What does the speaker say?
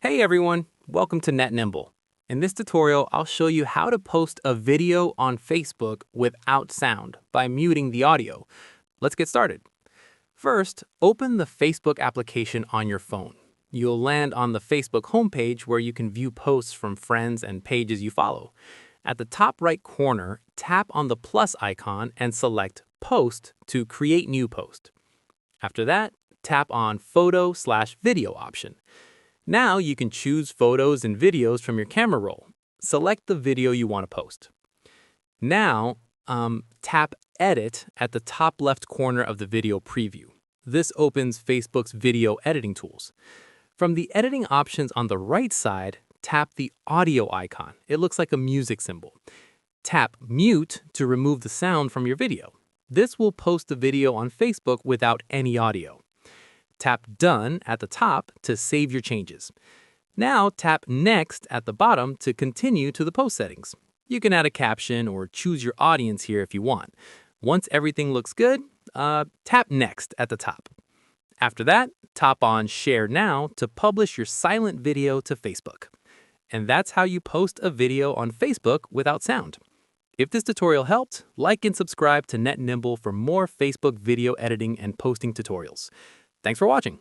Hey everyone, welcome to Net Nimble. In this tutorial, I'll show you how to post a video on Facebook without sound by muting the audio. Let's get started. First, open the Facebook application on your phone. You'll land on the Facebook homepage where you can view posts from friends and pages you follow. At the top right corner, tap on the plus icon and select Post to create new post. After that, tap on Photo/Video option. Now you can choose photos and videos from your camera roll. Select the video you want to post. Now, tap Edit at the top left corner of the video preview. This opens Facebook's video editing tools. From the editing options on the right side, tap the audio icon. It looks like a music symbol. Tap Mute to remove the sound from your video. This will post the video on Facebook without any audio. Tap Done at the top to save your changes. Now tap Next at the bottom to continue to the post settings. You can add a caption or choose your audience here if you want. Once everything looks good, tap Next at the top. After that, tap on Share Now to publish your silent video to Facebook. And that's how you post a video on Facebook without sound. If this tutorial helped, like and subscribe to Net Nimble for more Facebook video editing and posting tutorials. Thanks for watching.